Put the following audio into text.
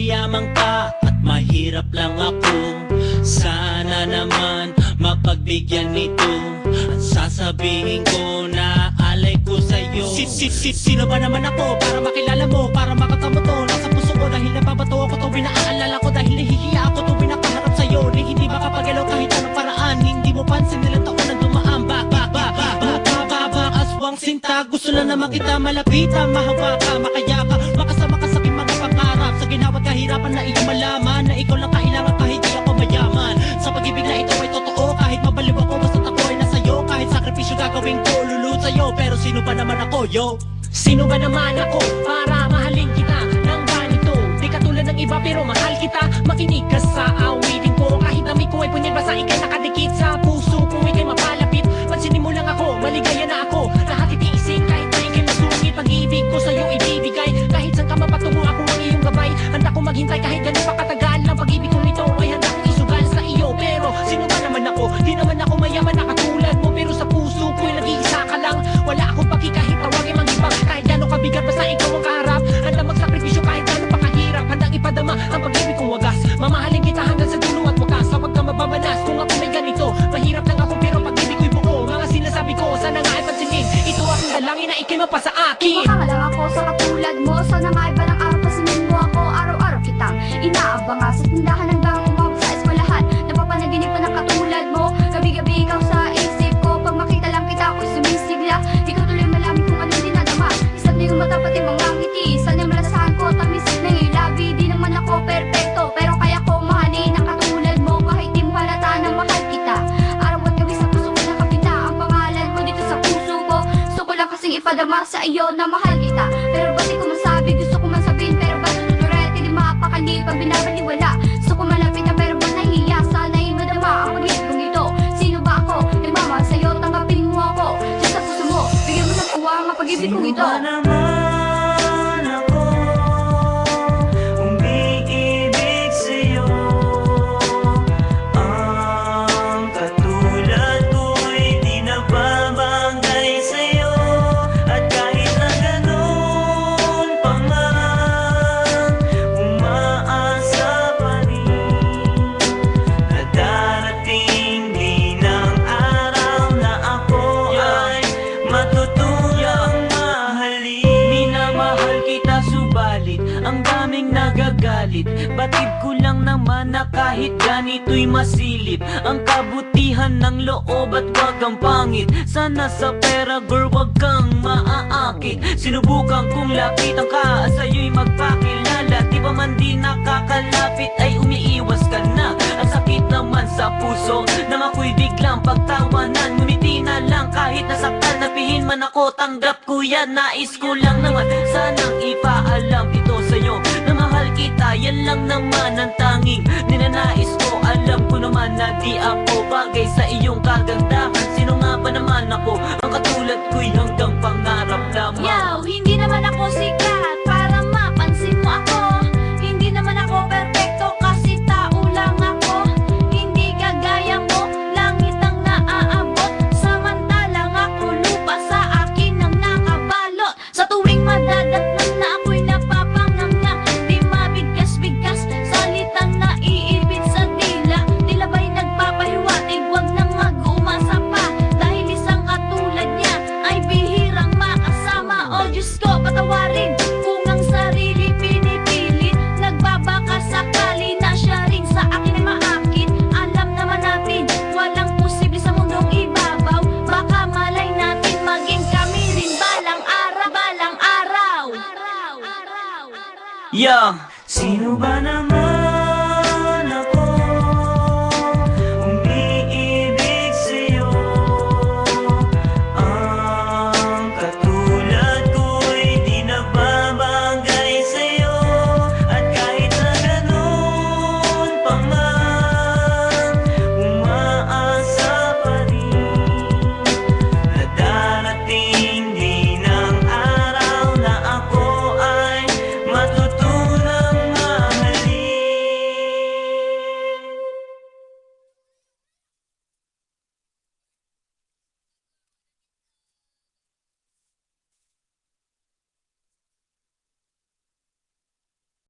mayaman ka at mahirap lang ako. Sana naman mapagbigyan nito. Ang sasabihin ko na alay ko sa'yo. Sino ba naman ako para makilala mo, para makatamo to? Nasa puso ko dahil nababato ako tuwing naaalala ko, dahil nahihiya ako tuwing nakaharap sa'yo. Ni hindi makapagalaw kahit anong paraan. Hindi mo pansin nilang taon na dumaan. Aswang sinta, gusto lang naman kita malapitan. Mahawa ka, makaya ka, makasama ka sa aking mga pangarap. Sa ginawat kahirapan na iyong malaman na ikaw lang kailangan kahit di ako mayaman. Sa pag-ibig na ito ay totoo, kahit mabaliw ako basta't ako ay nasa'yo. Kahit sakripisyo gagawin ko, lulod sa'yo. Pero sino ba naman ako, yo? Sino ba naman ako para mahalin kita ng ganito? Di katulad ng iba pero mahal kita. Makinig ka sa awitin ko, kahit dami ko ay punyag, basta ikay nakadikit sa puso ko, ikay mapalapit. Pansinin mo lang ako, maligaya na ako. Lahat itiisin kahit na ikay masungit. Pag-ibig ko sa'yo ibibigay, kahit saan ka mapatungo ako ang iyong gabay. Handa ko maghintay kahit ganun pa katagal. Ang pag-ibig kong ito ay handa kong isugal sa iyo. Pero sino ba naman ako? Di naman ako mayaman na katulad mo, pero sa puso ko'y nag-iisa ka lang. Wala akong paki kahit tawagin mang iba, kahit gano'ng kabigat basta ikaw ang kaharap. Handa magsakripisyo kahit gano'ng pa kahirap. Handang ipadama ang pag-ibig kong wagas. Mamahalin kita hanggang sa dulo at wakas. Huwag ka mabamanas kung ako may ganito. Mahirap lang ako pero pag-ibig ko'y buo. Mga sinasabi ko sana nga ay pansinin. Ito aking dalangin na ikay mapasa akin. Kumaka lang ako sa katulad mo. Sana nga ay balang araw pasinin mo ako. Araw-araw kitang inaabang sa tindahan hanggang umabot sa eskwelahan. Napapanaginip pa ng katulad mo. Gabi-gabi ikaw sa isip ko. Pag makita lang kita ako'y sumisigla. Ikaw tuloy malamin kung anong dinadama. Isang na yung mata pati mga ngiti. Sana malasahan ko tamis ng ilabi. Di naman ako perfecto, pero kaya ko mahalin ang katulad mo. Kahit di mo halata na mahal kita. Araw at gabi sa puso ko nakapita ang pangalan mo dito sa puso ko. Gusto ko lang kasing ipadama sa iyo na mahal kita. Pero ba't di ko masabi, gusto ko man sabihin, pero ba't tuturet, hindi mapakali pag binabaliwala. Gusto ko malapit na pero ba't nahihiya? Sana'y madama ang pag-ibig kong ito. Sino ba ako? Nagmamahal sa'yo, tanggapin mo ako. Diyan sa puso mo, bigyan mo ng puwa ang pag-ibig kong ito. Sino ba naman ako umiibig sa'yo? Ang katulad ko'y di nababagay sa'yo. At kahit na ganun pa man, umaasa pa rin na darating din ang araw na ako ay matutuyang mahalin. Minamahal kita subalit ang daming nagagalit. Batid ko lang naman na kahit ganito'y masilip ang kabutihan ng loob at wag ang pangit. Sana sa pera girl wag kang maaakit. Sinubukan kong lapitan ka, sa'yo'y magpakilala. Di ba man di nakakalapit ay umiiwas ka na. Ang sakit naman sa puso nang ako'y biglang pagtawanan. Ngumiti na lang kahit nasaktan, napihin man ako, tanggap ko yan. Nais ko lang naman sanang ipaalam ito sa'yo na mahal kita, yan lang naman ang tanging ninanais ko. Alam ko naman na di ako bagay sa iyong kagandahan. Sino nga ba naman ako? Ang katulad ko'y hanggang pangarap lamang. Yo, hindi naman ako sikat para mapansin mo ako. Hindi naman ako perfecto kasi tao lang ako. Hindi kagaya mo, langit ang naaabot. Samantalang ako lupa, sa akin ang nakabalot. Sa tuwing madadatnan na ako'y napapanganga. Di mabigkas-bigkas, salitang naiibig sa dila. Tila ba'y nagpapahiwatig, wag nang mag-umasa pa. Dahil isang katulad niya ay bihirang makasama. O Diyos ko, patawarin kung ang sarili pinipilit. Nagbabaka sakali na siya rin sa akin ay maakit. Alam naman natin, walang posible sa mundong ibabaw. Baka malay natin maging kami rin balang araw. Yeah, sino ba naman